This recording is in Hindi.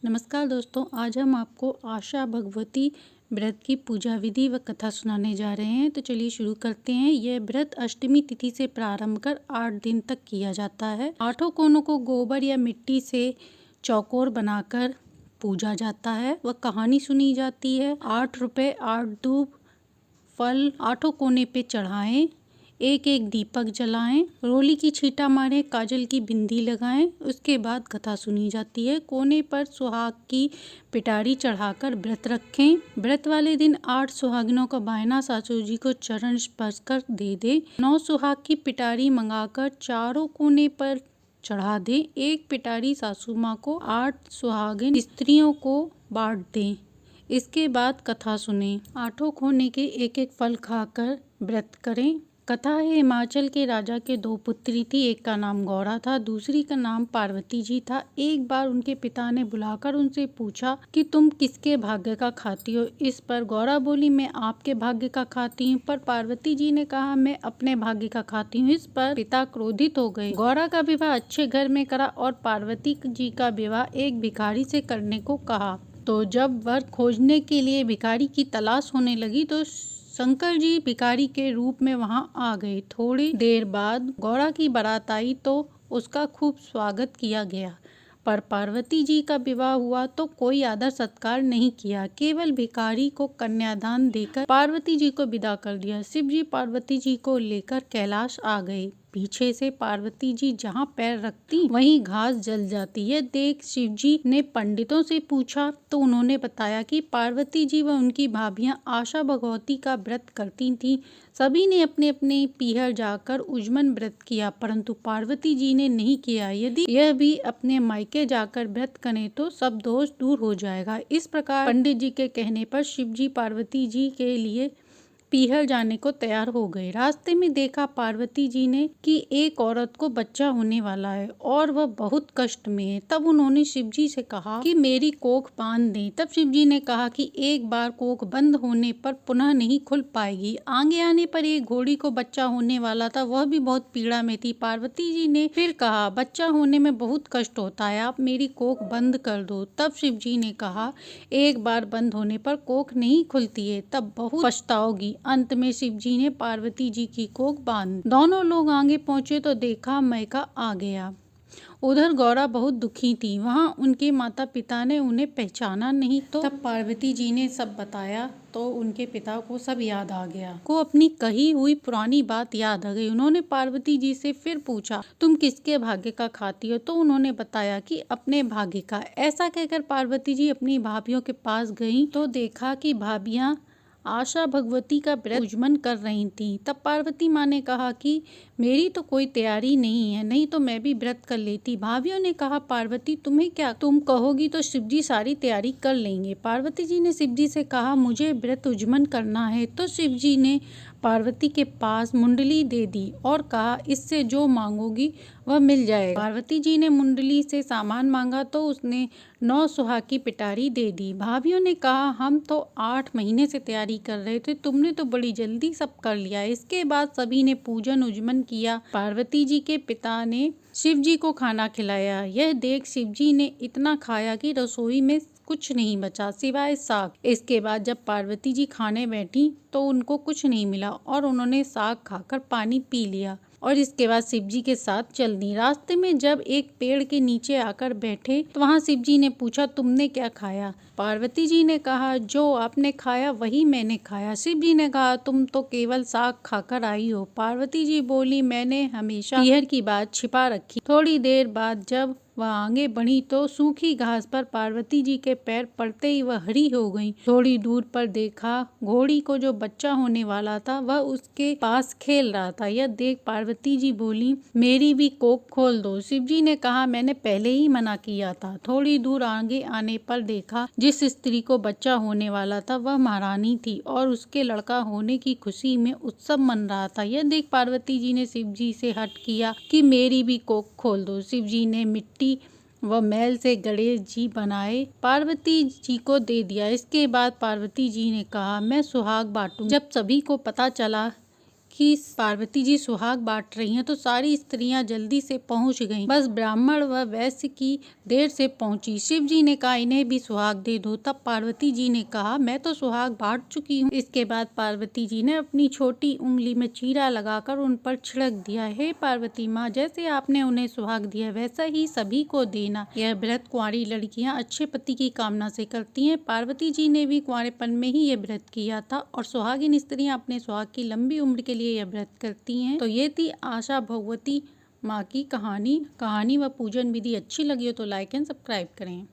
नमस्कार दोस्तों, आज हम आपको आशा भगवती व्रत की पूजा विधि व कथा सुनाने जा रहे हैं। तो चलिए शुरू करते हैं। यह व्रत अष्टमी तिथि से प्रारंभ कर 8 दिन तक किया जाता है। 8 कोनों को गोबर या मिट्टी से चौकोर बनाकर पूजा जाता है व कहानी सुनी जाती है। 8 रुपए 8 दूब फल 8 कोने पे चढ़ाएं, एक एक दीपक जलाएं, रोली की छींटा मारें, काजल की बिंदी लगाएं। उसके बाद कथा सुनी जाती है। कोने पर सुहाग की पिटारी चढ़ाकर व्रत रखें। व्रत वाले दिन 8 सुहागिनों का बायना सासू जी को चरण स्पर्श कर दे दे। 9 सुहाग की पिटारी मंगाकर चारों कोने पर चढ़ा दें। एक पिटारी सासू माँ को 8 सुहागिन स्त्रियों को बांट दें। इसके बाद कथा सुने। 8 कोने के एक एक फल खाकर व्रत करें। कथा है, हिमाचल के राजा के 2 पुत्री थी। एक का नाम गौरा था, दूसरी का नाम पार्वती जी था। एक बार उनके पिता ने बुलाकर उनसे पूछा कि तुम किसके भाग्य का खाती हो। इस पर गौरा बोली, मैं आपके भाग्य का खाती हूँ। पर पार्वती जी ने कहा, मैं अपने भाग्य का खाती हूँ। इस पर पिता क्रोधित हो गए। गौरा का विवाह अच्छे घर में करा और पार्वती जी का विवाह एक भिखारी से करने को कहा। तो जब वर खोजने के लिए भिखारी की तलाश होने लगी तो शंकर जी भिखारी के रूप में वहां आ गए। थोड़ी देर बाद गौरा की बारात आई तो उसका खूब स्वागत किया गया, पर पार्वती जी का विवाह हुआ तो कोई आदर सत्कार नहीं किया। केवल भिखारी को कन्यादान देकर पार्वती जी को विदा कर दिया। शिव जी पार्वती जी को लेकर कैलाश आ गए। पीछे से पार्वती जी जहाँ पैर रखती वहीं घास जल जाती। यह देख शिव जी ने पंडितों से पूछा तो उन्होंने बताया कि पार्वती जी व उनकी भाभियां आशा भगवती का व्रत करती थीं। सभी ने अपने अपने पीहर जाकर उज्जमन व्रत किया, परंतु पार्वती जी ने नहीं किया। यदि यह भी अपने मायके जाकर व्रत करें तो सब दोष दूर हो जाएगा। इस प्रकार पंडित जी के कहने पर शिव जी पार्वती जी के लिए पीहर जाने को तैयार हो गए। रास्ते में देखा पार्वती जी ने कि एक औरत को बच्चा होने वाला है और वह बहुत कष्ट में है। तब उन्होंने शिव जी से कहा कि मेरी कोख बांध दें। तब शिव जी ने कहा कि एक बार कोख बंद होने पर पुनः नहीं खुल पाएगी। आगे आने पर एक घोड़ी को बच्चा होने वाला था, वह भी बहुत पीड़ा में थी। पार्वती जी ने फिर कहा, बच्चा होने में बहुत कष्ट होता है, आप मेरी कोख बंद कर दो। तब शिव जी ने कहा, एक बार बंद होने पर कोख नहीं खुलती है, तब बहुत पछताओगी। अंत में शिव जी ने पार्वती जी की कोख बांध। दोनों लोग आगे पहुंचे तो देखा मैका आ गया। उधर गौरा बहुत दुखी थी। वहां उनके माता पिता ने उन्हें पहचाना नहीं। तो तब पार्वती जी ने सब बताया तो उनके पिता को सब याद आ गया। को अपनी कही हुई पुरानी बात याद आ गई। उन्होंने पार्वती जी से फिर पूछा, तुम किसके भाग्य का खाती हो। तो उन्होंने बताया कि अपने भाग्य का। ऐसा कहकर पार्वती जी अपनी भाभियों के पास गईं तो देखा कि भाभियां आशा भगवती का व्रत उज्जमन कर रही थी। तब पार्वती माँ ने कहा कि मेरी तो कोई तैयारी नहीं है, नहीं तो मैं भी व्रत कर लेती। भाभियों ने कहा, पार्वती तुम्हें क्या, तुम कहोगी तो शिव जी सारी तैयारी कर लेंगे। पार्वती जी ने शिव जी से कहा, मुझे व्रत उज्जमन करना है। तो शिव जी ने पार्वती के पास मुंडली दे दी और कहा, इससे जो मांगोगी वह मिल जाएगा। पार्वती जी ने मुंडली से सामान मांगा तो उसने 9 सुहाग की पिटारी दे दी। भाभियों ने कहा, हम तो 8 महीने से तैयारी कर रहे थे, तुमने तो बड़ी जल्दी सब कर लिया। इसके बाद सभी ने पूजन उज्जमन किया। पार्वती जी के पिता ने शिव जी को खाना खिलाया। यह देख शिव जी ने इतना खाया कि रसोई में कुछ नहीं बचा सिवाय साग। इसके बाद जब पार्वती जी खाने बैठी तो उनको कुछ नहीं मिला और उन्होंने साग खाकर पानी पी लिया और इसके बाद शिव जी के साथ चल दी। रास्ते में जब एक पेड़ के नीचे आकर बैठे तो वहां शिव जी ने पूछा, तुमने क्या खाया। पार्वती जी ने कहा, जो आपने खाया वही मैंने खाया। शिव जी ने कहा, तुम तो केवल साग खाकर आई हो। पार्वती जी बोली, मैंने हमेशा पीहर की बात छिपा रखी। थोड़ी देर बाद जब वह आगे बढ़ी तो सूखी घास पर पार्वती जी के पैर पड़ते ही वह हरी हो गईं। थोड़ी दूर पर देखा घोड़ी को जो बच्चा होने वाला था वह उसके पास खेल रहा था। यह देख पार्वती जी बोली, मेरी भी कोख खोल दो। शिव जी ने कहा, मैंने पहले ही मना किया था। थोड़ी दूर आगे आने पर देखा जिस स्त्री को बच्चा होने वाला था वह महारानी थी और उसके लड़का होने की खुशी में उत्सव मन रहा था। यह देख पार्वती जी ने शिव जी से हट किया कि मेरी भी कोख खोल दो। शिव जी ने मिट्टी व मैल से गणेश जी बनाए पार्वती जी को दे दिया। इसके बाद पार्वती जी ने कहा, मैं सुहाग बांटूं। जब सभी को पता चला कि पार्वती जी सुहाग बांट रही हैं तो सारी स्त्रियां जल्दी से पहुंच गईं। बस ब्राह्मण व वैश्य की देर से पहुंची। शिव जी ने कहा इन्हें भी सुहाग दे दो। तब पार्वती जी ने कहा मैं तो सुहाग बांट चुकी हूँ। इसके बाद पार्वती जी ने अपनी छोटी उंगली में चीरा लगाकर उन पर छिड़क दिया। हे पार्वती माँ, जैसे आपने उन्हें सुहाग दिया वैसा ही सभी को देना। यह व्रत कुंवारी लड़कियां अच्छे पति की कामना से करती हैं। पार्वती जी ने भी कुंवारेपन में ही यह व्रत किया था और सुहागिन स्त्रियां अपने सुहाग की लंबी उम्र के लिए यह व्रत करती हैं। तो ये थी आशा भगवती माँ की कहानी व पूजन विधि। अच्छी लगी हो तो लाइक एंड सब्सक्राइब करें।